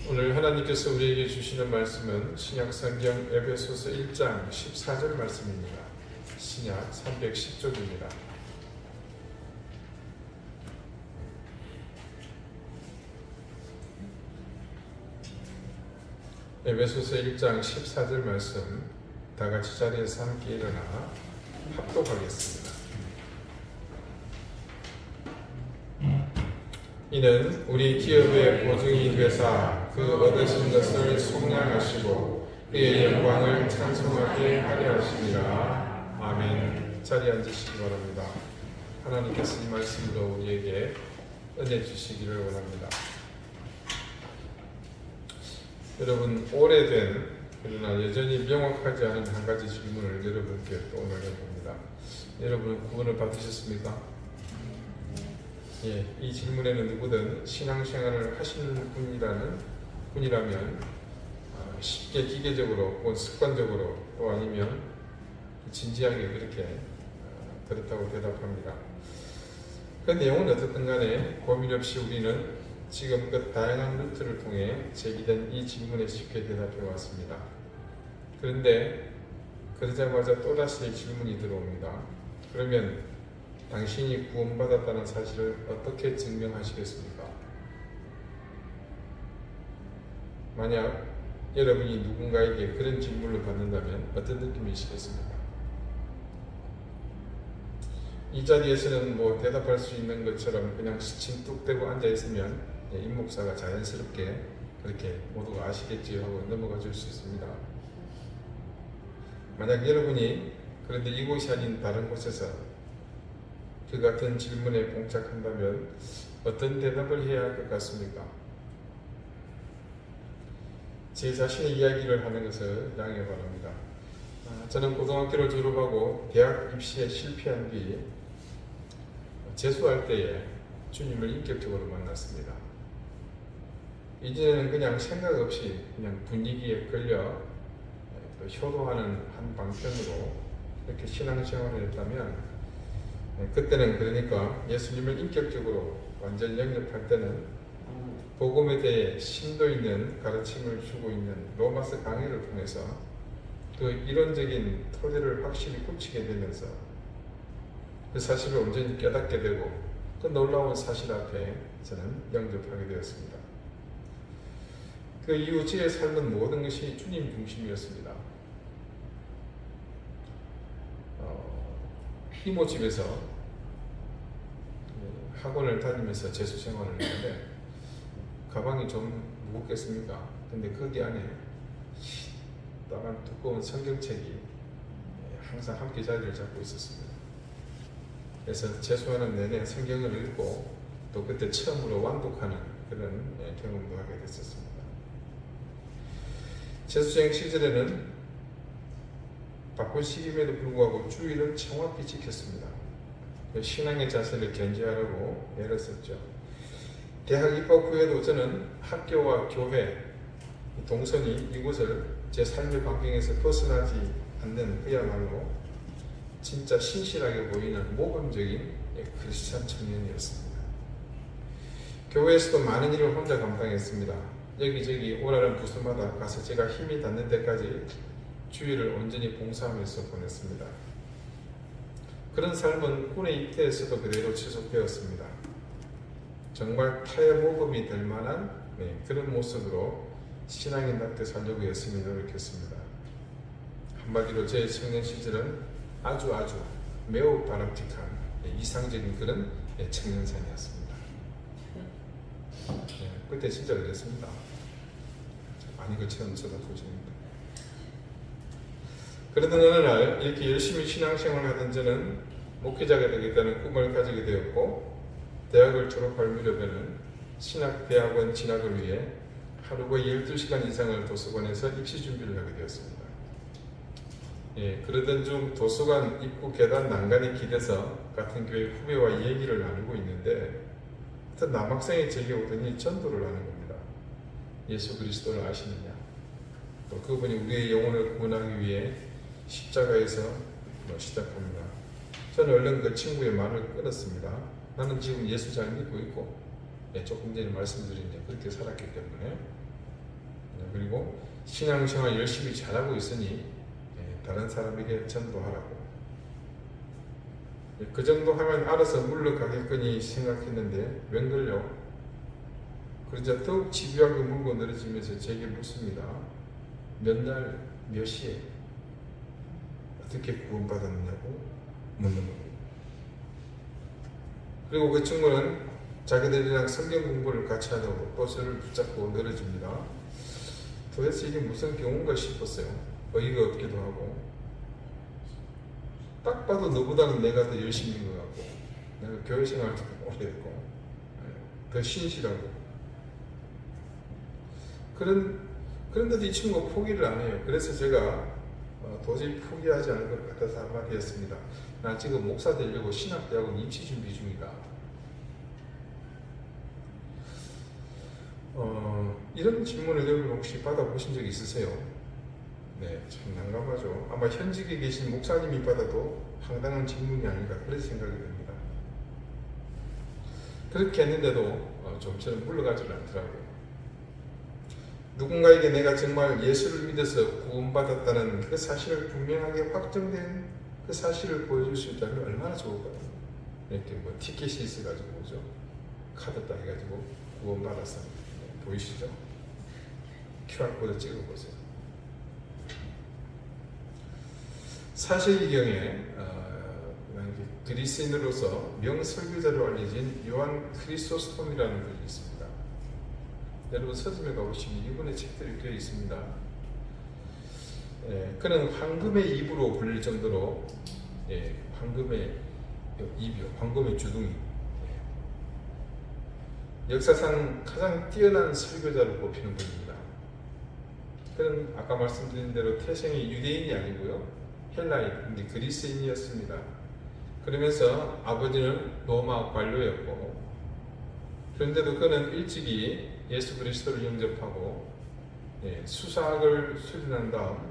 오늘 하나님께서 우리에게 주시는 말씀은 신약성경 에베소서 1장 14절 말씀입니다. 신약 310쪽입니다. 에베소서 1장 14절 말씀 다같이 자리에서 함께 일어나 합독하겠습니다. 이는 우리 기업의 보증이 되사 그 얻으신 것을 속량하시고 그의 영광을 찬송하게 하려 하심이라. 아멘. 자리에 앉으시기 바랍니다. 하나님께서 이 말씀으로 우리에게 은혜 주시기를 원합니다. 여러분, 오래된 그러나 여전히 명확하지 않은 한 가지 질문을 여러분께 또 오늘 해봅니다. 여러분 구원을 받으셨습니까? 예, 이 질문에는 누구든 신앙생활을 하시는 분이라면 쉽게 기계적으로 혹은 습관적으로 또 아니면 진지하게 그렇게 그렇다고 대답합니다. 그 내용은 어떻든 간에 고민 없이 우리는 지금껏 다양한 루트를 통해 제기된 이 질문에 쉽게 대답해 왔습니다. 그런데 그러자마자 또다시 질문이 들어옵니다. 그러면 당신이 구원받았다는 사실을 어떻게 증명하시겠습니까? 만약 여러분이 누군가에게 그런 질문을 받는다면 어떤 느낌이시겠습니까? 이 자리에서는 대답할 수 있는 것처럼 그냥 침뚝대고 앉아있으면 임 목사가 자연스럽게 그렇게 모두가 아시겠지요 하고 넘어가 줄 수 있습니다. 만약 여러분이 그런데 이곳이 아닌 다른 곳에서 그 같은 질문에 봉착한다면 어떤 대답을 해야 할 것 같습니까? 제 자신의 이야기를 하는 것을 양해 바랍니다. 저는 고등학교를 졸업하고 대학 입시에 실패한 뒤 재수할 때에 주님을 인격적으로 만났습니다. 이제는 그냥 생각 없이 그냥 분위기에 끌려 효도하는 한 방편으로 이렇게 신앙생활을 했다면 그때는 그러니까 예수님을 인격적으로 완전 영접할 때는 복음에 대해 심도 있는 가르침을 주고 있는 로마서 강의를 통해서 그 이론적인 토대를 확실히 굳히게 되면서 그 사실을 온전히 깨닫게 되고 그 놀라운 사실 앞에 저는 영접하게 되었습니다. 그 이후 저의 삶은 모든 것이 주님 중심이었습니다. 이모집에서 학원을 다니면서 재수 생활을 했는데 가방이 좀 무겁겠습니까? 근데 거기 안에 따간 두꺼운 성경책이 항상 함께 자리를 잡고 있었습니다. 그래서 재수하는 내내 성경을 읽고 또 그때 처음으로 완독하는 그런 경험도 하게 됐었습니다. 재수생 시절에는 바쁜 시기임에도 불구하고 주의를 정확히 지켰습니다. 신앙의 자세를 견지하라고 애를 썼죠. 대학 입학 후에도 저는 학교와 교회, 동선이 이곳을 제 삶의 반경에서 벗어나지 않는 그야말로 진짜 신실하게 보이는 모범적인 크리스찬 청년이었습니다. 교회에서도 많은 일을 혼자 감당했습니다. 여기저기 오라는 부서마다 가서 제가 힘이 닿는 데까지 주일을 온전히 봉사하면서 보냈습니다. 그런 삶은 군에 입대에서도 그대로 지속되었습니다. 정말 타의 모범이 될 만한 그런 모습으로 신앙인답게 살려고 열심히 노력했습니다. 한마디로 제 청년 시절은 아주 매우 바람직한 이상적인 그런 청년생이었습니다. 그때 진짜 그랬습니다. 많이 그처럼 쳐다보십니다. 그러던 어느 날 이렇게 열심히 신앙생활을 하던 저는 목회자가 되겠다는 꿈을 가지게 되었고 대학을 졸업할 무렵에는 신학대학원 진학을 위해 하루가 12시간 이상을 도서관에서 입시 준비를 하게 되었습니다. 그러던 중 도서관 입구 계단 난간에 기대서 같은 교회 후배와 얘기를 나누고 있는데 어떤 남학생이 제게 오더니 전도를 하는 겁니다. 예수 그리스도를 아시느냐? 또 그분이 우리의 영혼을 구원하기 위해 십자가에서 시작합니다. 저는 얼른 그 친구의 말을 끊었습니다. 나는 지금 예수 잘 믿고 있고 조금 전에 말씀드린 그렇게 살았기 때문에 그리고 신앙생활 열심히 잘하고 있으니 다른 사람에게 전도하라고. 그 정도 하면 알아서 물러가겠거니 생각했는데 웬걸요? 그러자 더욱 집요하게 물고 늘어지면서 제게 묻습니다. 몇 날 몇 시에 어떻게 구원받았느냐고 묻는 겁니다. 그리고 그 친구는 자기들이랑 성경 공부를 같이 하자고 버스를 붙잡고 늘어집니다. 도대체 이게 무슨 경우인가 싶었어요. 어이가 없기도 하고, 딱 봐도 너보다는 내가 더 열심인 것 같고, 내가 교회 생활도 오래 했고 더 신실하고, 그런데도 이 친구가 포기를 안 해요. 그래서 제가 도저히 포기하지 않을 것 같아서 한마디 했습니다. 나 지금 목사 되려고 신학대학원 입시 준비 중이다. 이런 질문을 여러분 혹시 받아보신 적 있으세요? 네, 참 난감하죠. 아마 현직에 계신 목사님이 받아도 황당한 질문이 아닌가 그런 생각이 듭니다. 그렇게 했는데도 좀처럼 물러가지를 않더라고요. 누군가에게 내가 정말 예수를 믿어서 구원받았다는 그 사실을 분명하게 확정된 그 사실을 보여줄 수 있다면 얼마나 좋을까요? 이렇게 뭐 티켓이 있어가지고 오죠. 카드 딱 해가지고 구원받았어. 보이시죠? QR코드 찍어보세요. 사실이경에 그리스인으로서 명설교자로 알려진 요한 크리소스톰이라는 분이 있습니다. 여러분 서점에 가보시면 이분의 책들이 되어 있습니다. 그는 황금의 입으로 불릴 정도로 황금의 입이요, 황금의 주둥이, 역사상 가장 뛰어난 설교자로 꼽히는 분입니다. 그는 아까 말씀드린 대로 태생이 유대인이 아니고요, 헬라인, 그리스인이었습니다. 그러면서 아버지는 로마 관료였고, 그런데도 그는 일찍이 예수 그리스도를 영접하고 수사학을 수련한 다음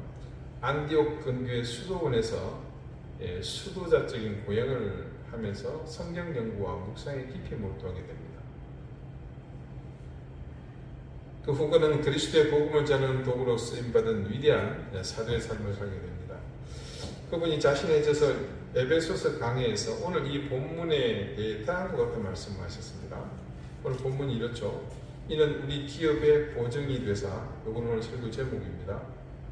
안디옥 근교의 수도원에서 수도자적인 고행을 하면서 성경 연구와 묵상에 깊이 몰두하게 됩니다. 그 후 그는 그리스도의 복음을 전하는 도구로 쓰임받은 위대한 사도의 삶을 살게 됩니다. 그분이 자신의 저서 에베소서 강해에서 오늘 이 본문에 대해 다음과 같은 말씀을 하셨습니다. 오늘 본문이 이렇죠. 이는 우리 기업의 보증이 되사, 이건 오늘 설교 제목입니다.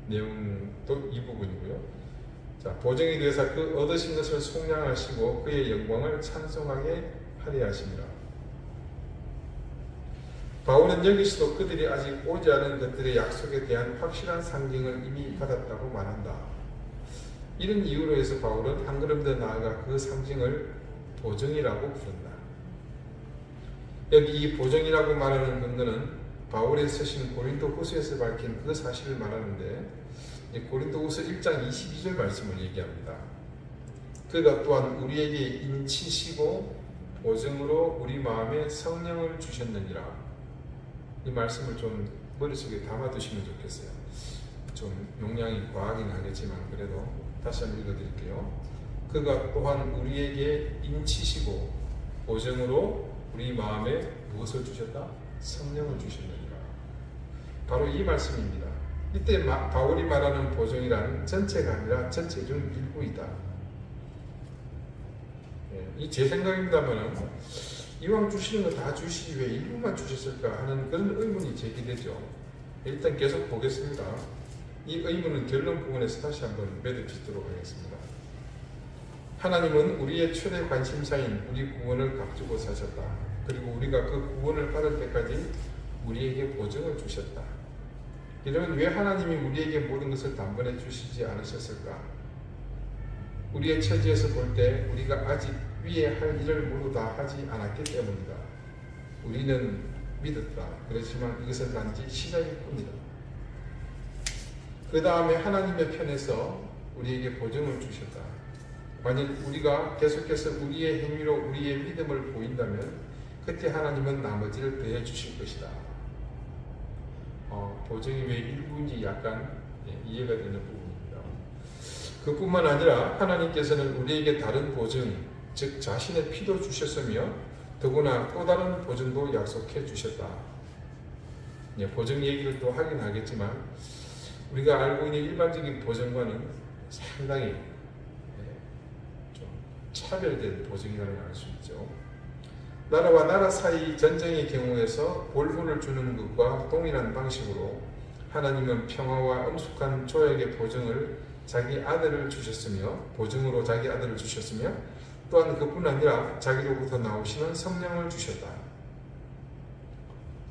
내용도 이 부분이고요. 자, 보증이 되사 그 얻으신 것을 속량하시고 그의 영광을 찬송하게 하려 하십니다. 바울은 여기서도 그들이 아직 오지 않은 것들의 약속에 대한 확실한 상징을 이미 받았다고 말한다. 이런 이유로 해서 바울은 한 걸음 더 나아가 그 상징을 보증이라고 부른다. 여기 이 보증이라고 말하는 근거는 바울이 쓰신 고린도 후서에서 밝힌 그 사실을 말하는데, 고린도 후서 1장 22절 말씀을 얘기합니다. 그가 또한 우리에게 인치시고 보증으로 우리 마음에 성령을 주셨느니라. 이 말씀을 좀 머릿속에 담아두시면 좋겠어요. 좀 용량이 과하긴 하겠지만 그래도 다시 한번 읽어드릴게요. 그가 또한 우리에게 인치시고 보증으로 우리 마음에 무엇을 주셨다? 성령을 주셨느니라. 바로 이 말씀입니다. 이때 바울이 말하는 보증이란 전체가 아니라 전체 중 일부이다. 이 제 생각입니다만 이왕 주시는 거 다 주시지 왜 일부만 주셨을까 하는 그런 의문이 제기되죠. 일단 계속 보겠습니다. 이 의문은 결론 부분에서 다시 한번 매듭짓도록 하겠습니다. 하나님은 우리의 최대 관심사인 우리 구원을 각주고 사셨다. 그리고 우리가 그 구원을 받을 때까지 우리에게 보증을 주셨다. 이러면 왜 하나님이 우리에게 모든 것을 단번에 주시지 않으셨을까? 우리의 처지에서 볼 때 우리가 아직 위에 할 일을 모두 다 하지 않았기 때문이다. 우리는 믿었다. 그렇지만 이것은 단지 시작일 뿐이다. 그 다음에 하나님의 편에서 우리에게 보증을 주셨다. 만약 우리가 계속해서 우리의 행위로 우리의 믿음을 보인다면 그때 하나님은 나머지를 더해 주실 것이다. 보증이 왜 일부인지 약간 이해가 되는 부분입니다. 그뿐만 아니라 하나님께서는 우리에게 다른 보증, 즉 자신의 피도 주셨으며 더구나 또 다른 보증도 약속해 주셨다. 보정 얘기를 또 하긴 하겠지만 우리가 알고 있는 일반적인 보정과는 상당히 좀 차별된 보정이라는 걸 알 수 있죠. 나라와 나라 사이 전쟁의 경우에서 볼분을 주는 것과 동일한 방식으로 하나님은 평화와 엄숙한 조약의 보증으로 자기 아들을 주셨으며 또한 그뿐 아니라 자기로부터 나오시는 성령을 주셨다.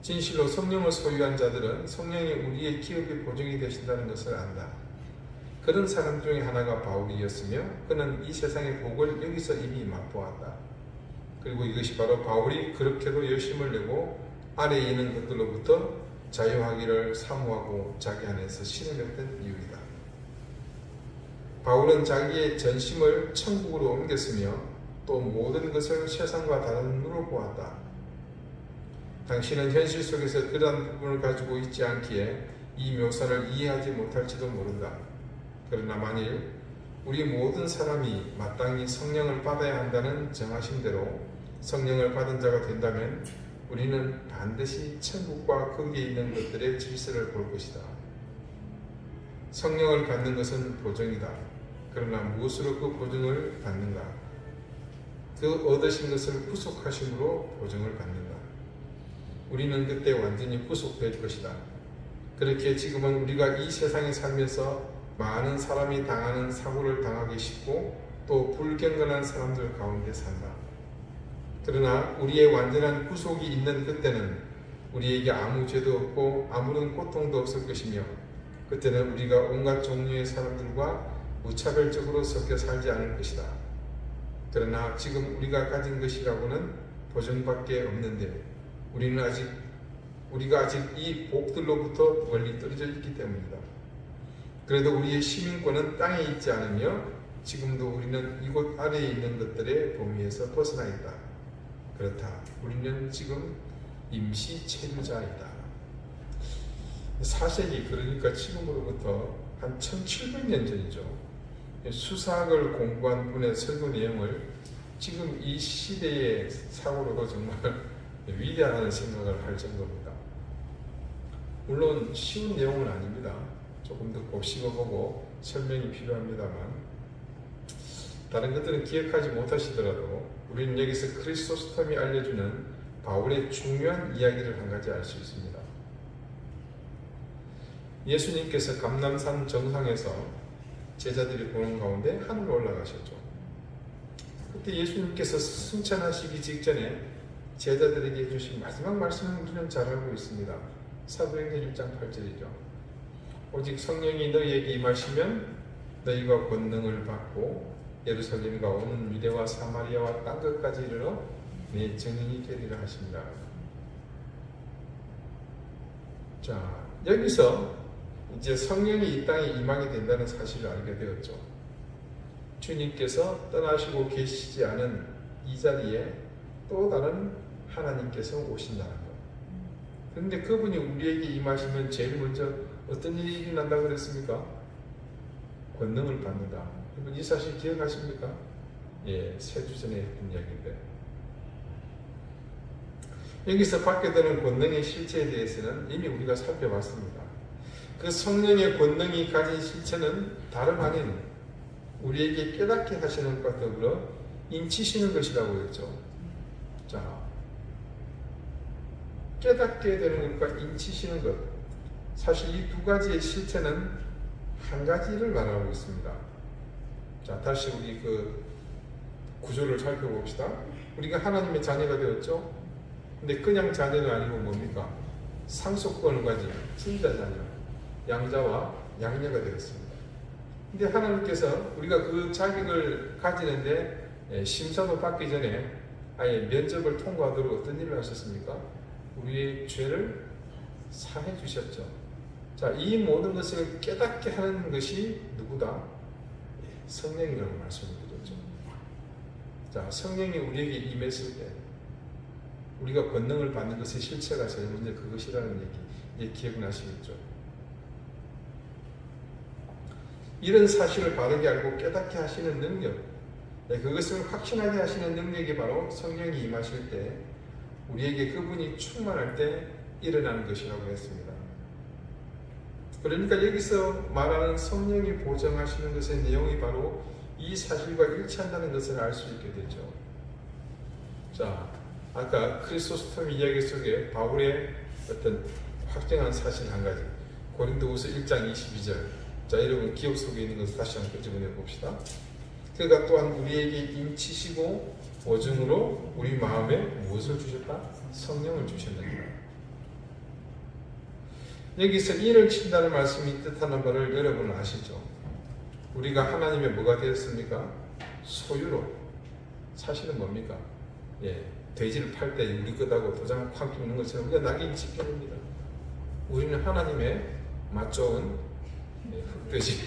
진실로 성령을 소유한 자들은 성령이 우리의 기업의 보증이 되신다는 것을 안다. 그런 사람 중에 하나가 바울이었으며 그는 이 세상의 복을 여기서 이미 맛보았다. 그리고 이것이 바로 바울이 그렇게도 열심을 내고 아래에 있는 것들로부터 자유하기를 사모하고 자기 안에서 신을 냈던 이유이다. 바울은 자기의 전심을 천국으로 옮겼으며 또 모든 것을 세상과 다른 눈으로 보았다. 당신은 현실 속에서 그러한 부분을 가지고 있지 않기에 이 묘사를 이해하지 못할지도 모른다. 그러나 만일 우리 모든 사람이 마땅히 성령을 받아야 한다는 정하심대로 성령을 받은 자가 된다면 우리는 반드시 천국과 거기에 있는 것들의 질서를 볼 것이다. 성령을 받는 것은 보증이다. 그러나 무엇으로 그 보증을 받는가? 그 얻으신 것을 구속하심으로 보증을 받는다. 우리는 그때 완전히 구속될 것이다. 그렇게 지금은 우리가 이 세상에 살면서 많은 사람이 당하는 사고를 당하기 쉽고 또 불경건한 사람들 가운데 산다. 그러나 우리의 완전한 구속이 있는 그때는 우리에게 아무 죄도 없고 아무런 고통도 없을 것이며 그때는 우리가 온갖 종류의 사람들과 무차별적으로 섞여 살지 않을 것이다. 그러나 지금 우리가 가진 것이라고는 보증밖에 없는데 우리가 아직 이 복들로부터 멀리 떨어져 있기 때문이다. 그래도 우리의 시민권은 땅에 있지 않으며 지금도 우리는 이곳 아래에 있는 것들의 범위에서 벗어나 있다. 그렇다. 우리는 지금 임시 체류자이다. 사색이 그러니까 지금으로부터 한 1700년 전이죠. 수사학을 공부한 분의 설교 내용을 지금 이 시대의 사고로도 정말 위대하다는 생각을 할 정도입니다. 물론 쉬운 내용은 아닙니다. 조금 더 곱씹어보고 설명이 필요합니다만 다른 것들은 기억하지 못하시더라도 우리는 여기서 크리소스톰이 알려주는 바울의 중요한 이야기를 한 가지 알 수 있습니다. 예수님께서 감람산 정상에서 제자들이 보는 가운데 하늘로 올라가셨죠. 그때 예수님께서 승천하시기 직전에 제자들에게 해주신 마지막 말씀을 우리는 잘 알고 있습니다. 사도행전 1장 8절이죠. 오직 성령이 너희에게 임하시면 너희가 권능을 받고 예루살렘과 오는 유대와 사마리아와 땅 끝까지 이르러 내 증인이 되리라 하십니다. 자, 여기서 이제 성령이 이 땅에 임하게 된다는 사실을 알게 되었죠. 주님께서 떠나시고 계시지 않은 이 자리에 또 다른 하나님께서 오신다는 것. 그런데 그분이 우리에게 임하시면 제일 먼저 어떤 일이 일어난다고 그랬습니까? 권능을 받는다. 여러분 이 사실 기억하십니까? 예, 3주 전에 했던 이야기인데 여기서 받게 되는 권능의 실체에 대해서는 이미 우리가 살펴봤습니다. 그 성령의 권능이 가진 실체는 다름 아닌 우리에게 깨닫게 하시는 것과 더불어 인치시는 것이라고 했죠. 자, 깨닫게 되는 것과 인치시는 것, 사실 이 두 가지의 실체는 한 가지를 말하고 있습니다. 자, 다시 우리 그 구조를 살펴봅시다. 우리가 하나님의 자녀가 되었죠. 근데 그냥 자녀가 아니고 뭡니까? 상속권을 가진 진짜 자녀, 양자와 양녀가 되었습니다. 근데 하나님께서 우리가 그 자격을 가지는데 심사도 받기 전에 아예 면접을 통과하도록 어떤 일을 하셨습니까? 우리의 죄를 사해 주셨죠. 자, 이 모든 것을 깨닫게 하는 것이 누구다? 성령이라고 말씀을 드렸죠. 자, 성령이 우리에게 임했을 때 우리가 권능을 받는 것의 실체가 제일 먼저 그것이라는 얘기, 이제 기억나시겠죠? 이런 사실을 바르게 알고 깨닫게 하시는 능력, 그것을 확신하게 하시는 능력이 바로 성령이 임하실 때 우리에게 그분이 충만할 때 일어나는 것이라고 했습니다. 그러니까 여기서 말하는 성령이 보정하시는 것의 내용이 바로 이 사실과 일치한다는 것을 알 수 있게 되죠. 자, 아까 크리소스톰 이야기 속에 바울의 어떤 확정한 사실 한 가지, 고린도후서 1장 22절. 자, 여러분 기억 속에 있는 것을 다시 한번 끄집어내 봅시다. 그가 또한 우리에게 임치시고 오증으로 우리 마음에 무엇을 주셨다? 성령을 주셨느니라. 여기서 인을 친다는 말씀이 뜻하는 바를 여러분은 아시죠? 우리가 하나님의 뭐가 되었습니까? 소유로. 사실은 뭡니까? 돼지를 팔 때 우리 것하고 도장을 콱 끼우는 것처럼 우리가 낙인 찍게 됩니다. 우리는 하나님의 맛 좋은 흑돼지.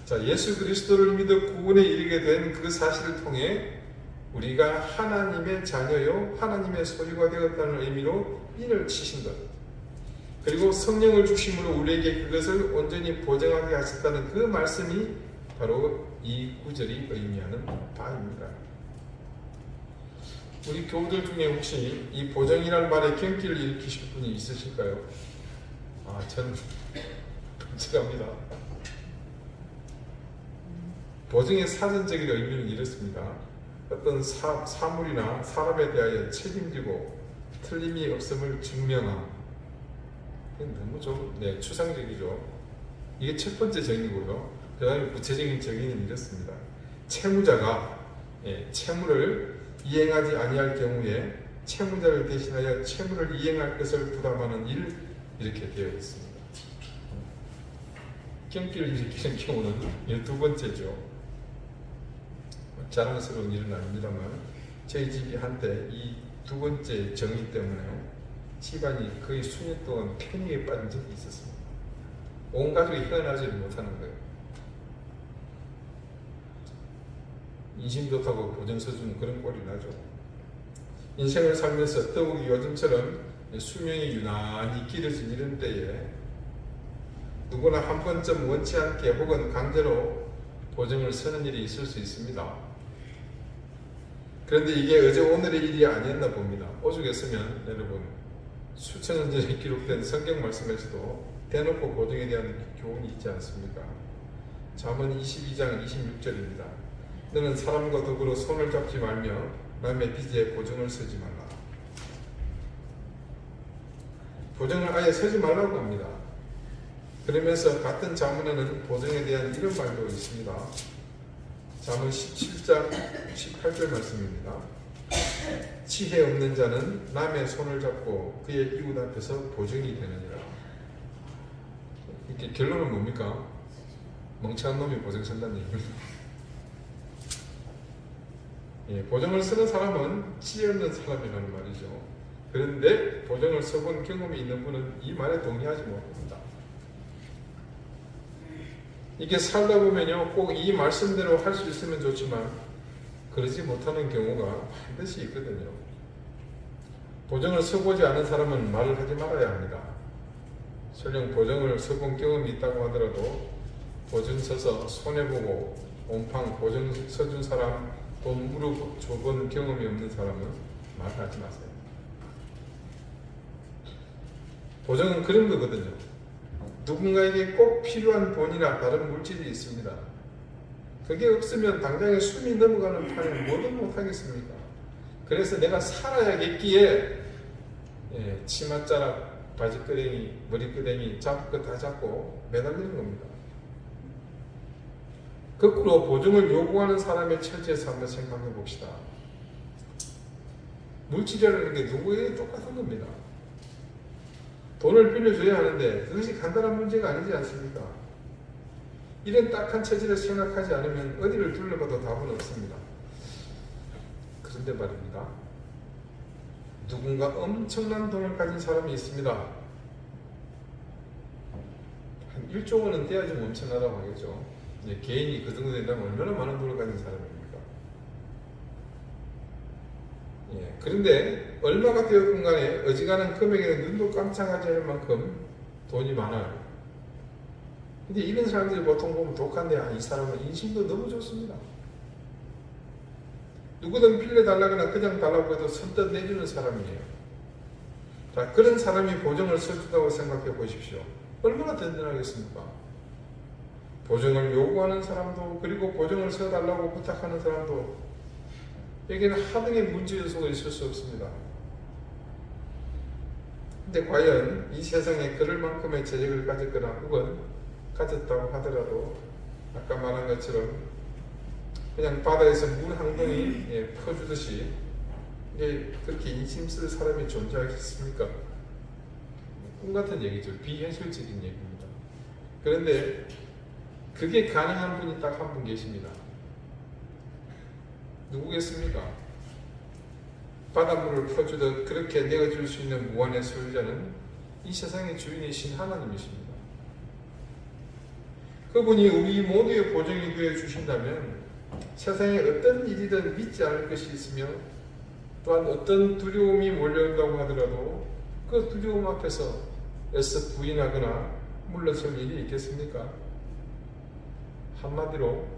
자, 예수 그리스도를 믿어 구원에 이르게 된 그 사실을 통해 우리가 하나님의 자녀요 하나님의 소유가 되었다는 의미로 인을 치신 것, 그리고 성령을 주심으로 우리에게 그것을 온전히 보증하게 하셨다는 그 말씀이 바로 이 구절이 의미하는 바입니다. 우리 교우들 중에 혹시 이 보증이라는 말에 경기를 일으키실 분이 있으실까요? 저는 반칙합니다. 보증의 사전적인 의미는 이렇습니다. 어떤 사물이나 사람에 대하여 책임지고 틀림이 없음을 증명함. 너무 좀 추상적이죠. 이게 첫 번째 정의고요. 그 다음에 구체적인 정의는 이렇습니다. 채무자가 채무를 이행하지 아니할 경우에 채무자를 대신하여 채무를 이행할 것을 부담하는 일, 이렇게 되어 있습니다. 경기를 일으키는 경우는 이 두 번째죠. 자랑스러운 일은 아닙니다만 저희 집이 한때 이 두 번째 정의 때문에 집안이 거의 수년 동안 패닉에 빠진 적이 있었습니다. 온 가족이 헤어나지를 못하는 거예요. 인심 좋다고 보증서 주는 그런 꼴이 나죠. 인생을 살면서 더욱이 요즘처럼 수명이 유난히 길어진 이런 때에 누구나 한 번쯤 원치 않게 혹은 강제로 보증을 서는 일이 있을 수 있습니다. 그런데 이게 어제 오늘의 일이 아니었나 봅니다. 오죽했으면 여러분 수천 년 전에 기록된 성경 말씀에서도 대놓고 보증에 대한 교훈이 있지 않습니까? 잠언 22장 26절입니다. 너는 사람과 더불어 손을 잡지 말며 남의 빚에 보증을 서지 말라. 보증을 아예 서지 말라고 합니다. 그러면서 같은 잠언에는 보증에 대한 이런 말도 있습니다. 잠언 17장 18절 말씀입니다. 지혜 없는 자는 남의 손을 잡고 그의 이웃 앞에서 보증이 되느니라. 이렇게 결론은 뭡니까? 멍청한 놈이 보증 선다는 얘기입니다. 보증을 쓰는 사람은 지혜 없는 사람이라는 말이죠. 그런데 보증을 써본 경험이 있는 분은 이 말에 동의하지 못합니다. 이게 살다 보면요, 꼭 이 말씀대로 할 수 있으면 좋지만 그러지 못하는 경우가 반드시 있거든요. 보증을 써보지 않은 사람은 말을 하지 말아야 합니다. 설령 보증을 써본 경험이 있다고 하더라도 보증 서서 손해보고 온팡 보증 서준 사람 돈 무릎 줘본 경험이 없는 사람은 말하지 마세요. 보증은 그런 거거든요. 누군가에게 꼭 필요한 돈이나 다른 물질이 있습니다. 그게 없으면 당장에 숨이 넘어가는 판에 뭐든 못하겠습니까? 그래서 내가 살아야겠기에 치맛자락, 바지끄댕이, 머리끄댕이 잡을 거 다 잡고 매달리는 겁니다. 거꾸로 보증을 요구하는 사람의 처지에서 한번 생각해 봅시다. 물질이라는 게 누구에게 똑같은 겁니다. 돈을 빌려줘야 하는데 그것이 간단한 문제가 아니지 않습니까? 이런 딱한 처지를 생각하지 않으면 어디를 둘러봐도 답은 없습니다. 그런데 말입니다. 누군가 엄청난 돈을 가진 사람이 있습니다. 한 1조 원은 돼야지 엄청나다고 하겠죠. 개인이 그 정도 된다면 얼마나 많은 돈을 가진 사람입니까? 그런데 얼마가 되었건 간에 어지간한 금액에는 눈도 깜짝하지 않을 만큼 돈이 많아요. 근데 이런 사람들이 보통 보면 독한데 이 사람은 인심도 너무 좋습니다. 누구든 빌려달라거나 그냥 달라고 해도 선뜻 내주는 사람이에요. 자, 그런 사람이 보증을 서준다고 생각해 보십시오. 얼마나 든든하겠습니까? 보증을 요구하는 사람도, 그리고 보증을 서달라고 부탁하는 사람도, 여기는 하등의 문제 요소가 있을 수 없습니다. 근데 과연 이 세상에 그럴 만큼의 재력을 가졌거나 혹은 가졌다고 하더라도 아까 말한 것처럼 그냥 바다에서 물 한 동이 퍼주듯이 이게 그렇게 인심 쓸 사람이 존재하겠습니까? 꿈 같은 얘기죠. 비현실적인 얘기입니다. 그런데 그게 가능한 분이 딱 한 분 계십니다. 누구겠습니까? 바닷물을 퍼주듯 그렇게 내어줄 수 있는 무한의 소유자는 이 세상의 주인이신 하나님이십니다. 그분이 우리 모두의 보증이 되어 주신다면 세상에 어떤 일이든 믿지 않을 것이 있으며 또한 어떤 두려움이 몰려온다고 하더라도 그 두려움 앞에서 애써 부인하거나 물러설 일이 있겠습니까? 한마디로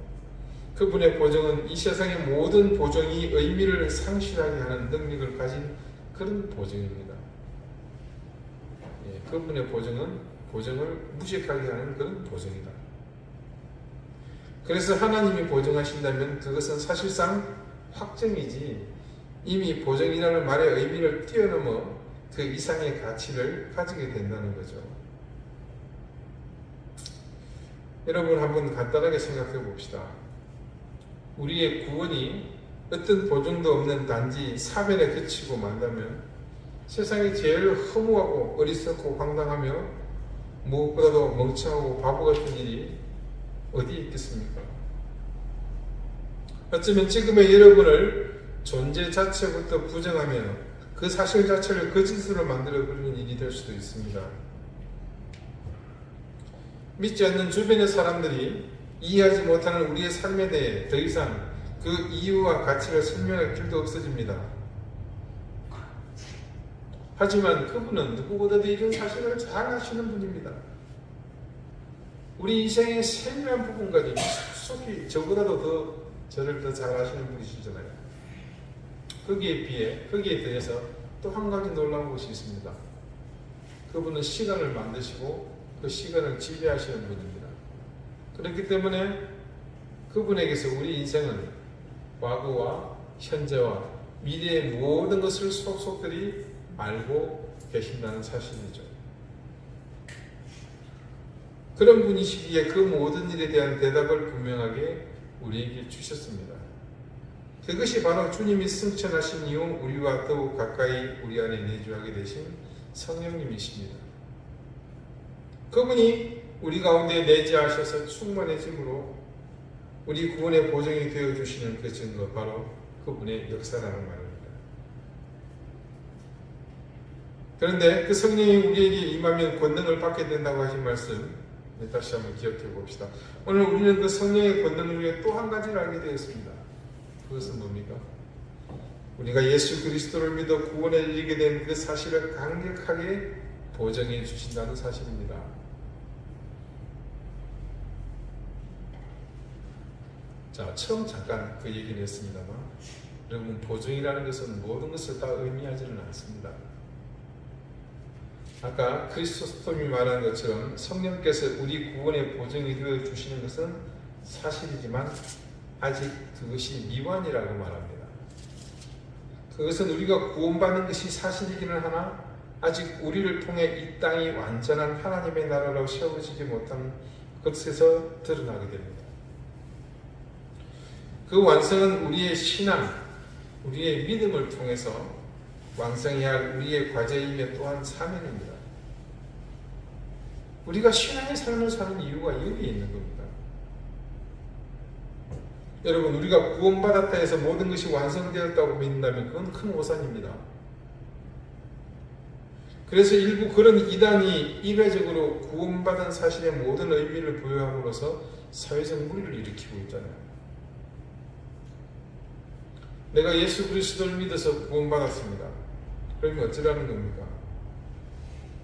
그분의 보증은 이 세상의 모든 보증이 의미를 상실하게 하는 능력을 가진 그런 보증입니다. 그분의 보증은 보증을 무식하게 하는 그런 보증이다. 그래서 하나님이 보증하신다면 그것은 사실상 확정이지 이미 보증이라는 말의 의미를 뛰어넘어 그 이상의 가치를 가지게 된다는 거죠. 여러분 한번 간단하게 생각해 봅시다. 우리의 구원이 어떤 보증도 없는 단지 사변에 그치고 만다면 세상에 제일 허무하고 어리석고 황당하며 무엇보다도 멍청하고 바보 같은 일이 어디 있겠습니까? 어쩌면 지금의 여러분을 존재 자체부터 부정하며 그 사실 자체를 거짓으로 만들어버리는 일이 될 수도 있습니다. 믿지 않는 주변의 사람들이 이해하지 못하는 우리의 삶에 대해 더 이상 그 이유와 가치를 설명할 길도 없어집니다. 하지만 그분은 누구보다도 이런 사실을 잘 아시는 분입니다. 우리 인생의 세밀한 부분까지 깊숙이 저보다도 더 저를 더 잘 아시는 분이시잖아요. 거기에 대해서 또 한 가지 놀라운 것이 있습니다. 그분은 시간을 만드시고 그 시간을 지배하시는 분입니다. 그렇기 때문에 그분에게서 우리 인생은 과거와 현재와 미래의 모든 것을 속속들이 알고 계신다는 사실이죠. 그런 분이시기에 그 모든 일에 대한 대답을 분명하게 우리에게 주셨습니다. 그것이 바로 주님이 승천하신 이후 우리와 더욱 가까이 우리 안에 내주하게 되신 성령님이십니다. 그분이 우리 가운데 내재하셔서 충만해짐으로 우리 구원의 보증이 되어주시는 그 증거, 바로 그분의 역사라는 말입니다. 그런데 그 성령이 우리에게 임하면 권능을 받게 된다고 하신 말씀 다시 한번 기억해 봅시다. 오늘 우리는 그 성령의 권능 중에 또 한 가지를 알게 되었습니다. 그것은 뭡니까? 우리가 예수 그리스도를 믿어 구원에 이르게 된 그 사실을 강력하게 보증해 주신다는 사실입니다. 자, 처음 잠깐 그 얘기를 했습니다만 여러분, 보증이라는 것은 모든 것을 다 의미하지는 않습니다. 아까 크리스토스톰이 말한 것처럼 성령께서 우리 구원의 보증이 되어 주시는 것은 사실이지만 아직 그것이 미완이라고 말합니다. 그것은 우리가 구원받는 것이 사실이기는 하나 아직 우리를 통해 이 땅이 완전한 하나님의 나라로 세워지지 못한 것에서 드러나게 됩니다. 그 완성은 우리의 신앙, 우리의 믿음을 통해서 완성해야 할 우리의 과제이며 또한 사명입니다. 우리가 신앙의 삶을 사는 이유가 여기에 있는 겁니다. 여러분, 우리가 구원받았다 해서 모든 것이 완성되었다고 믿는다면 그건 큰 오산입니다. 그래서 일부 그런 이단이 이례적으로 구원받은 사실의 모든 의미를 부여함으로써 사회적 무리를 일으키고 있잖아요. 내가 예수 그리스도를 믿어서 구원받았습니다. 그러면 어쩌라는 겁니까?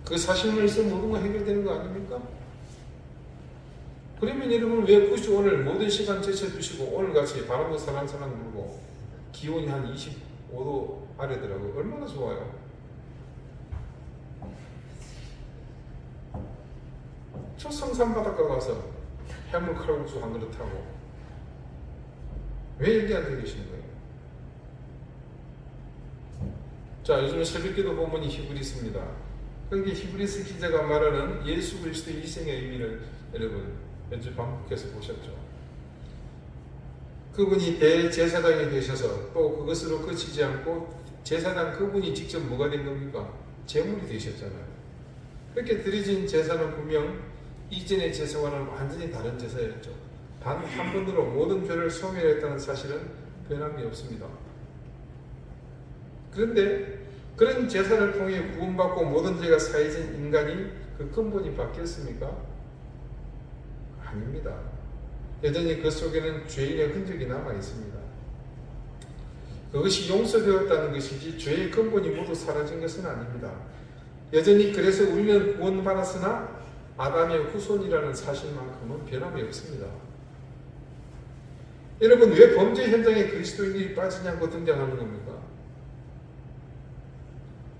그 사실만 있으면 모든 거 해결되는 거 아닙니까? 그러면 여러분 왜 굳이 오늘 모든 시간 제쳐두시고 오늘같이 바람도 살랑살랑 불고 기온이 한 25도 아래더라고요. 얼마나 좋아요. 저 성산 바닷가 가서 해물 칼국수 한 그릇 하고 왜 얘기 안 되고 계시는 거예요? 자, 요즘에 새벽기도 본문이 히브리스입니다. 그게 히브리스 기자가 말하는 예수 그리스도의 희생의 의미를 여러분 몇 주 반복해서 보셨죠? 그분이 대제사장이 되셔서 또 그것으로 그치지 않고 제사장 그분이 직접 뭐가 된 겁니까? 제물이 되셨잖아요. 그렇게 드려진 제사는 분명 이전의 제사와는 완전히 다른 제사였죠. 단 한 번으로 모든 죄를 소멸했다는 사실은 변함이 없습니다. 그런데 그런 제사를 통해 구원받고 모든 죄가 사해진 인간이 그 근본이 바뀌었습니까? 아닙니다. 여전히 그 속에는 죄인의 흔적이 남아 있습니다. 그것이 용서되었다는 것이지 죄의 근본이 모두 사라진 것은 아닙니다. 여전히 그래서 우리는 구원받았으나 아담의 후손이라는 사실만큼은 변함이 없습니다. 여러분, 왜 범죄 현장에 그리스도인이 빠지지 않고 등장하는 겁니까?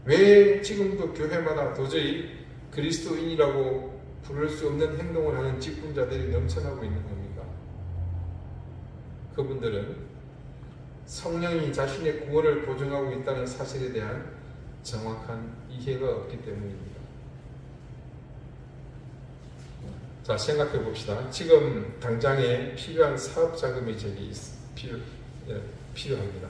왜 지금도 교회마다 도저히 그리스도인이라고 부를 수 없는 행동을 하는 직분자들이 넘쳐나고 있는 겁니까? 그분들은 성령이 자신의 구원을 보증하고 있다는 사실에 대한 정확한 이해가 없기 때문입니다. 자, 생각해 봅시다. 지금 당장에 필요한 사업 자금이 필요합니다.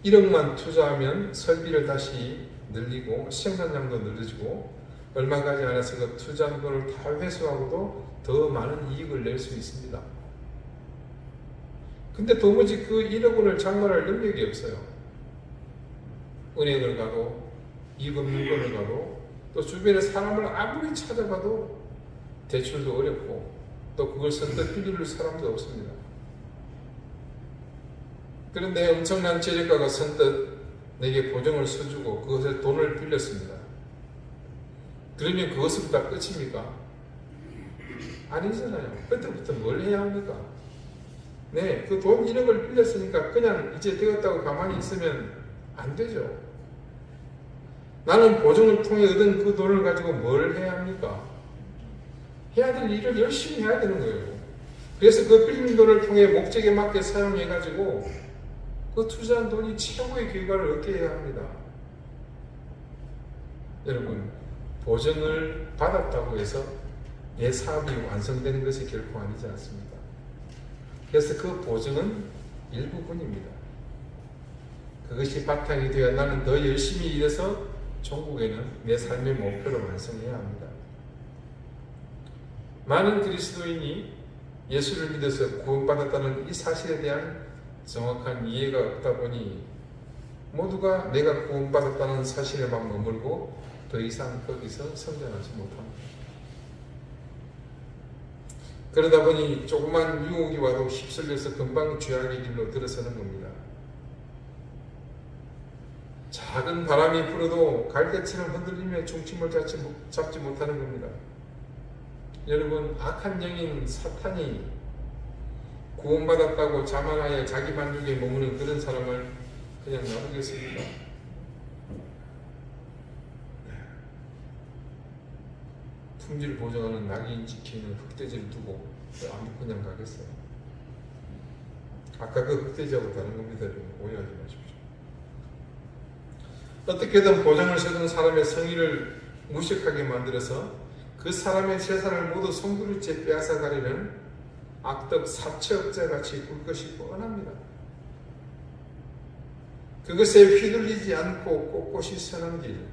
1억만 투자하면 설비를 다시 늘리고 생산량도 늘어지고 얼마 가지 않아서 그 투자한 돈을 다 회수하고도 더 많은 이익을 낼 수 있습니다. 근데 도무지 그 1억 원을 장만할 능력이 없어요. 은행을 가도 이금융권을 가도 또 주변에 사람을 아무리 찾아봐도 대출도 어렵고 또 그걸 선뜻 빌릴 사람도 없습니다. 그런데 엄청난 재력가가 선뜻 내게 보증을 서주고 그것에 돈을 빌렸습니다. 그러면 그것으로 다 끝입니까? 아니잖아요. 그때부터 뭘 해야 합니까? 네, 그 돈 1억을 빌렸으니까 그냥 이제 되었다고 가만히 있으면 안 되죠. 나는 보증을 통해 얻은 그 돈을 가지고 뭘 해야 합니까? 해야 될 일을 열심히 해야 되는 거예요. 그래서 그 빌린 돈을 통해 목적에 맞게 사용해가지고 그 투자한 돈이 최고의 결과를 얻게 해야 합니다. 여러분, 보증을 받았다고 해서 내 사업이 완성되는 것이 결코 아니지 않습니다. 그래서 그 보증은 일부분입니다. 그것이 바탕이 되어 나는 더 열심히 일해서 종국에는 내 삶의 목표를 완성해야 합니다. 많은 그리스도인이 예수를 믿어서 구원받았다는 이 사실에 대한 정확한 이해가 없다 보니 모두가 내가 구원받았다는 사실에만 머물고 더 이상 거기서 성장하지 못합니다. 그러다 보니 조그만 유혹이 와도 휩쓸려서 금방 죄악의 길로 들어서는 겁니다. 작은 바람이 불어도 갈대처럼 흔들리며 중심을 잡지 못하는 겁니다. 여러분, 악한 영인 사탄이 구원받았다고 자만하여 자기 만족에 머무는 그런 사람을 그냥 놔두겠습니까? 품질 보증하는 낙인 지키는 흑돼지를 두고 아무 그냥 가겠어요? 아까 그 흑돼지하고 다른 겁니다. 오해하지 마십시오. 어떻게든 보증을 세운 사람의 성의를 무식하게 만들어서 그 사람의 재산을 모두 송두리째 빼앗아가려는 악덕 사채업자같이 굴 것이 뻔합니다. 그것에 휘둘리지 않고 꼿꼿이 서는 길,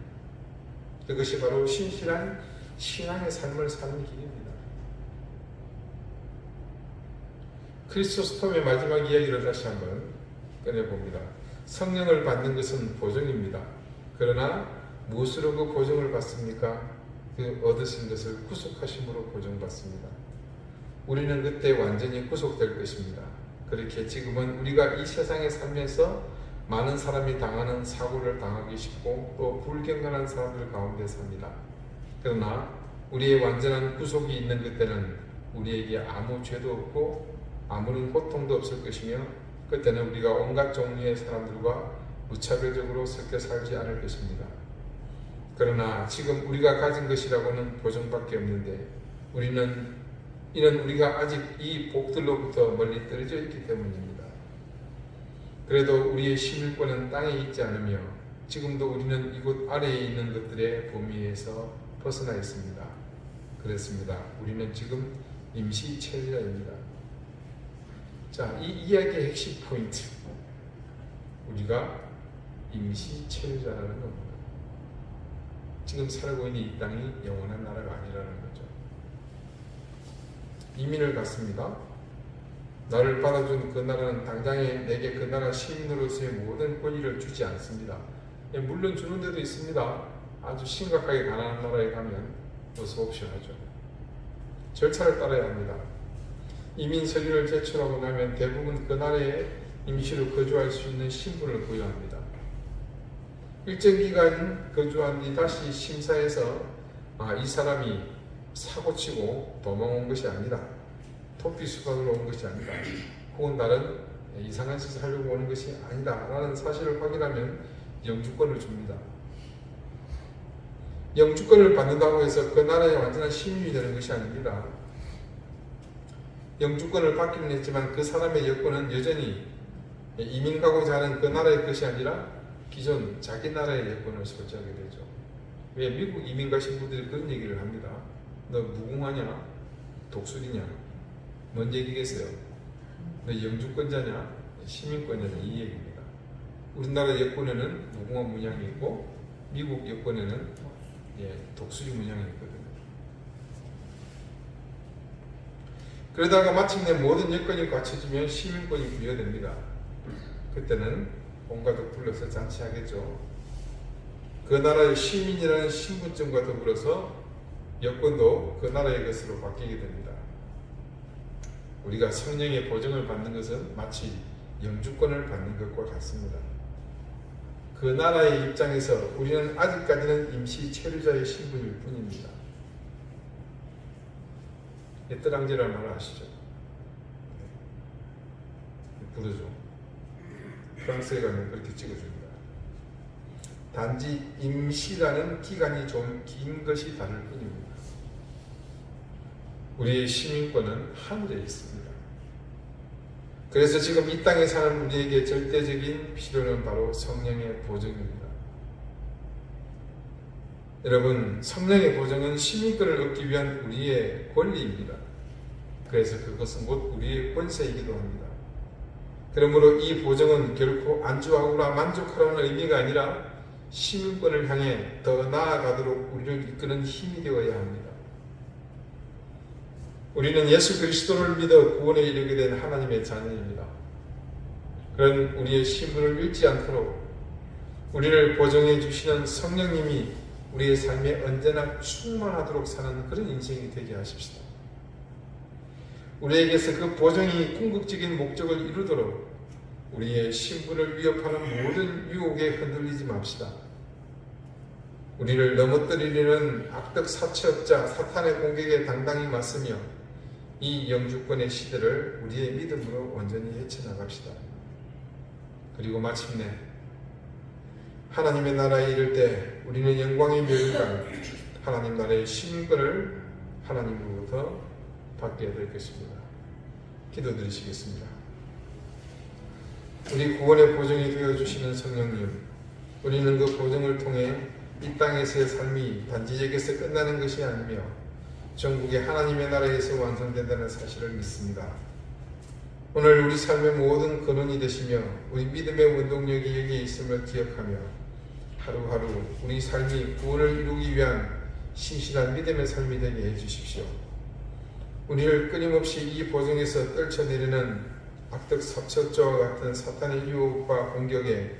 그것이 바로 신실한 신앙의 삶을 사는 길입니다. 크리스토스톰의 마지막 이야기를 다시 한번 꺼내봅니다. 성령을 받는 것은 보증입니다. 그러나 무엇으로 그 보증을 받습니까? 그 얻으신 것을 구속하심으로 보증받습니다. 우리는 그때 완전히 구속될 것입니다. 그렇게 지금은 우리가 이 세상에 살면서 많은 사람이 당하는 사고를 당하기 쉽고 또 불경건한 사람들 가운데 삽니다. 그러나 우리의 완전한 구속이 있는 그때는 우리에게 아무 죄도 없고 아무런 고통도 없을 것이며 그때는 우리가 온갖 종류의 사람들과 무차별적으로 섞여 살지 않을 것입니다. 그러나 지금 우리가 가진 것이라고는 보존밖에 없는데 이는 우리가 아직 이 복들로부터 멀리 떨어져 있기 때문입니다. 그래도 우리의 시민권은 땅에 있지 않으며 지금도 우리는 이곳 아래에 있는 것들의 범위에서 벗어나 있습니다. 그렇습니다. 우리는 지금 임시 체류자입니다. 자, 이 이야기의 핵심 포인트. 우리가 임시 체류자라는 겁니다. 지금 살고 있는 이 땅이 영원한 나라가 아니라는 거죠. 이민을 갔습니다. 나를 받아준 그 나라는 당장에 내게 그 나라 시민으로서의 모든 권리를 주지 않습니다. 물론 주는 데도 있습니다. 아주 심각하게 가난한 나라에 가면 어서옵쇼 하죠. 절차를 따라야 합니다. 이민 서류를 제출하고 나면 대부분 그 나라에 임시로 거주할 수 있는 신분을 부여합니다. 일정 기간 거주한 뒤 다시 심사해서 이 사람이 사고치고 도망온 것이 아니다, 토끼 수박으로 온 것이 아니다, 혹은 다른 이상한 짓을 하려고 오는 것이 아니다 라는 사실을 확인하면 영주권을 줍니다. 영주권을 받는다고 해서 그 나라의 완전한 시민이 되는 것이 아닙니다. 영주권을 받기는 했지만 그 사람의 여권은 여전히 이민 가고자 하는 그 나라의 것이 아니라 기존 자기 나라의 여권을 소지하게 되죠. 왜 미국 이민 가신 분들이 그런 얘기를 합니다. 너 무궁화냐? 독수리냐? 뭔 얘기겠어요? 너 영주권자냐? 시민권자냐? 이 얘기입니다. 우리나라 여권에는 무궁화 문양이 있고 미국 여권에는 독수리 문양이 있거든요. 그러다가 마침내 모든 여건이 갖춰지면 시민권이 부여됩니다. 그때는 온 가족 불러서 잔치하겠죠. 그 나라의 시민이라는 신분증과 더불어서 여권도 그 나라의 것으로 바뀌게 됩니다. 우리가 성령의 보증을 받는 것은 마치 영주권을 받는 것과 같습니다. 그 나라의 입장에서 우리는 아직까지는 임시 체류자의 신분일 뿐입니다. 에뜨랑제라는 말 아시죠? 부르죠. 프랑스에 가면 그렇게 찍어줍니다. 단지 임시라는 기간이 좀 긴 것이 다를 뿐입니다. 우리의 시민권은 하늘에 있습니다. 그래서 지금 이 땅에 사는 우리에게 절대적인 필요는 바로 성령의 보증입니다. 여러분, 성령의 보증은 시민권을 얻기 위한 우리의 권리입니다. 그래서 그것은 곧 우리의 권세이기도 합니다. 그러므로 이 보증은 결코 안주하거나 만족하라는 의미가 아니라 시민권을 향해 더 나아가도록 우리를 이끄는 힘이 되어야 합니다. 우리는 예수 그리스도를 믿어 구원에 이르게 된 하나님의 자녀입니다. 그런 우리의 신분을 잃지 않도록 우리를 보증해 주시는 성령님이 우리의 삶에 언제나 충만하도록 사는 그런 인생이 되게 하십시다. 우리에게서 그 보증이 궁극적인 목적을 이루도록 우리의 신분을 위협하는 모든 유혹에 흔들리지 맙시다. 우리를 넘어뜨리려는 악덕 사채업자 사탄의 공격에 당당히 맞서며 이 영주권의 시대를 우리의 믿음으로 온전히 헤쳐나갑시다. 그리고 마침내 하나님의 나라에 이를 때 우리는 영광의 멸관 하나님 나라의 시민권을 하나님으로부터 받게 될 것입니다. 기도드리시겠습니다. 우리 구원의 보증이 되어주시는 성령님, 우리는 그 보증을 통해 이 땅에서의 삶이 단지 여기서 끝나는 것이 아니며 전국의 하나님의 나라에서 완성된다는 사실을 믿습니다. 오늘 우리 삶의 모든 근원이 되시며 우리 믿음의 원동력이 여기에 있음을 기억하며 하루하루 우리 삶이 구원을 이루기 위한 신실한 믿음의 삶이 되게 해주십시오. 우리를 끊임없이 이 보증에서 떨쳐내리는 악덕 사채업자와 같은 사탄의 유혹과 공격에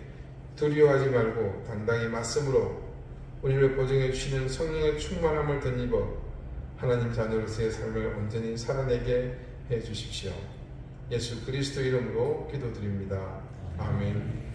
두려워하지 말고 당당히 맞음으로 우리를 보증해 주시는 성령의 충만함을 덧입어 하나님 자녀로서의 삶을 온전히 살아내게 해 주십시오. 예수 그리스도 이름으로 기도드립니다. 아멘.